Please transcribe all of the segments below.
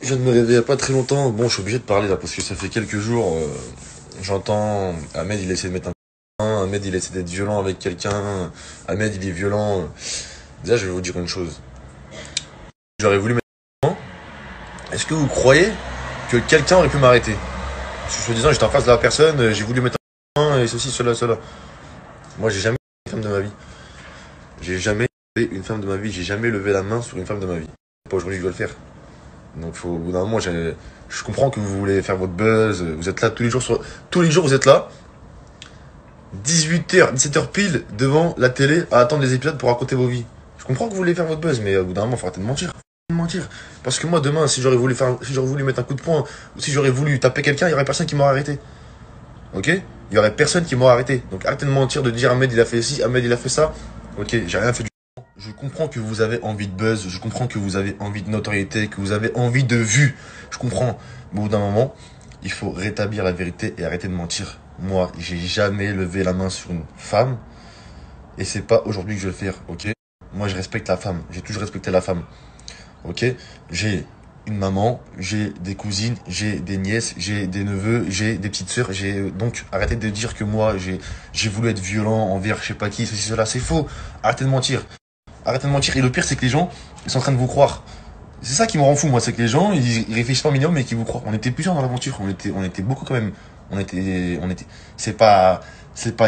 Je viens de me réveiller il y a pas très longtemps. Bon, je suis obligé de parler là parce que ça fait quelques jours. J'entends Ahmed, il essaie de mettre un coup. Ahmed, il essaie d'être violent avec quelqu'un. Ahmed, il est violent. Déjà, je vais vous dire une chose. J'aurais voulu mettre un coup. Est-ce que vous croyez que quelqu'un aurait pu m'arrêter? Soi-disant, j'étais en face de la personne, j'ai voulu mettre un coup et ceci, cela, cela. Moi, j'ai jamais été une femme de ma vie. J'ai jamais été une femme de ma vie. J'ai jamais levé la main sur une femme de ma vie. C'est pas aujourd'hui que je dois le faire. Donc faut, au bout d'un moment, je comprends que vous voulez faire votre buzz, vous êtes là tous les jours tous les jours vous êtes là, 18h, 17h pile, devant la télé, à attendre les épisodes pour raconter vos vies. Je comprends que vous voulez faire votre buzz, mais au bout d'un moment, faut arrêter de mentir. Parce que moi, demain, si j'aurais voulu mettre un coup de poing, ou si j'aurais voulu taper quelqu'un, il y aurait personne qui m'aurait arrêté. Ok? Il y aurait personne qui m'aurait arrêté. Donc arrêtez de mentir, de dire Ahmed il a fait ci, Ahmed il a fait ça. Ok, j'ai rien fait du. Je comprends que vous avez envie de buzz, je comprends que vous avez envie de notoriété, que vous avez envie de vues. Je comprends. Mais au bout d'un moment, il faut rétablir la vérité et arrêter de mentir. Moi, j'ai jamais levé la main sur une femme. Et c'est pas aujourd'hui que je vais le faire, ok? Moi, je respecte la femme. J'ai toujours respecté la femme. Ok? J'ai une maman, j'ai des cousines, j'ai des nièces, j'ai des neveux, j'ai des petites sœurs. Donc, arrêtez de dire que moi, j'ai voulu être violent envers je sais pas qui, ceci, cela. C'est faux. Arrêtez de mentir. Arrêtez de mentir. Et le pire, c'est que les gens, ils sont en train de vous croire. C'est ça qui me rend fou, moi. C'est que les gens, ils réfléchissent pas au minimum, mais qu'ils vous croient. On était plusieurs dans l'aventure. On était beaucoup quand même. C'est pas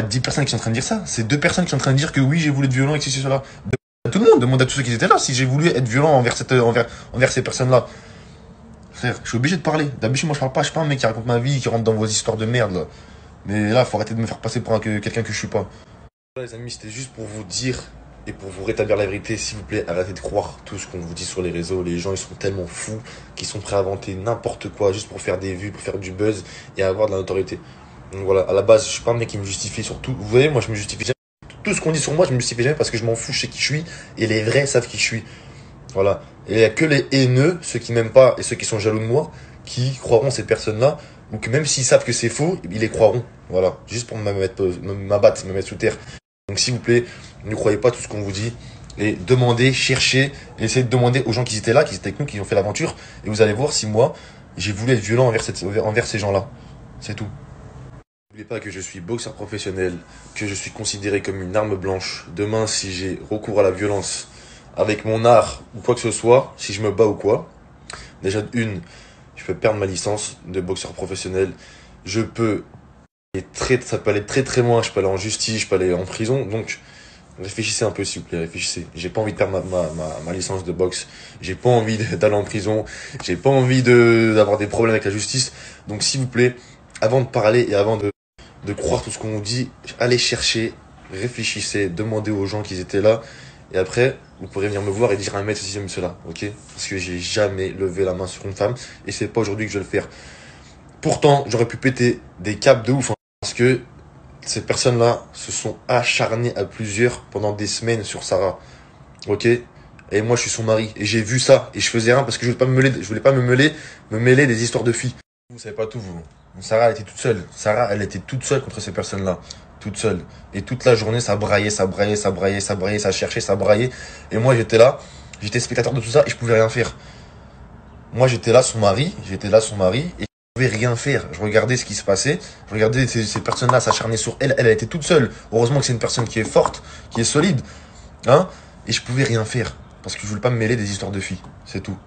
10 personnes qui sont en train de dire ça. C'est 2 personnes qui sont en train de dire que oui, j'ai voulu être violent, et ceci, cela. Demande à tout le monde. Demande à tous ceux qui étaient là si j'ai voulu être violent envers ces personnes-là. Frère, je suis obligé de parler. D'habitude, moi, je parle pas. Je suis pas un mec qui raconte ma vie, qui rentre dans vos histoires de merde, là. Mais là, faut arrêter de me faire passer pour quelqu'un que je suis pas. Les amis, c'était juste pour vous dire et pour vous rétablir la vérité, s'il vous plaît, arrêtez de croire tout ce qu'on vous dit sur les réseaux. Les gens, ils sont tellement fous qu'ils sont prêts à inventer n'importe quoi juste pour faire des vues, pour faire du buzz et avoir de la notoriété. Donc voilà, à la base, je suis pas un mec qui me justifie sur tout. Vous voyez, moi, je me justifie jamais. Tout ce qu'on dit sur moi, je me justifie jamais parce que je m'en fous, je sais qui je suis et les vrais savent qui je suis. Voilà. Et il n'y a que les haineux, ceux qui m'aiment pas et ceux qui sont jaloux de moi, qui croiront ces personnes-là, ou que même s'ils savent que c'est faux, ils les croiront. Voilà. Juste pour m'abattre, me mettre sous terre. Donc s'il vous plaît, ne croyez pas tout ce qu'on vous dit et demandez, cherchez, et essayez de demander aux gens qui étaient là, qui étaient avec nous, qui ont fait l'aventure, et vous allez voir si moi, j'ai voulu être violent envers ces gens-là. C'est tout. N'oubliez pas que je suis boxeur professionnel, que je suis considéré comme une arme blanche. Demain, si j'ai recours à la violence avec mon art ou quoi que ce soit, si je me bats ou quoi, déjà je peux perdre ma licence de boxeur professionnel. Ça peut aller très très loin, je peux aller en justice, je peux aller en prison. Donc réfléchissez un peu s'il vous plaît, réfléchissez. J'ai pas envie de perdre ma licence de boxe, j'ai pas envie d'aller en prison, j'ai pas envie d'avoir des problèmes avec la justice. Donc s'il vous plaît, avant de parler et avant de croire tout ce qu'on vous dit, allez chercher, réfléchissez, demandez aux gens qui étaient là. Et après, vous pourrez venir me voir et dire un mec ceci, cela, ok? Parce que j'ai jamais levé la main sur une femme et c'est pas aujourd'hui que je vais le faire. Pourtant, j'aurais pu péter des câbles de ouf, hein, parce que ces personnes-là se sont acharnées à plusieurs pendant des semaines sur Sarah, ok? Et moi, je suis son mari et j'ai vu ça et je faisais rien parce que je voulais pas me mêler des histoires de filles. Vous savez pas tout, vous. Sarah, elle était toute seule. Sarah, elle était toute seule contre ces personnes-là. Toute seule. Et toute la journée, ça braillait, ça cherchait, ça braillait. Et moi, j'étais là, j'étais spectateur de tout ça et je pouvais rien faire. Moi, j'étais là, son mari, et je pouvais rien faire. Je regardais ce qui se passait, je regardais ces personnes-là s'acharner sur elle. Elle était toute seule. Heureusement que c'est une personne qui est forte, qui est solide. Hein? Et je pouvais rien faire. Parce que je voulais pas me mêler des histoires de filles. C'est tout.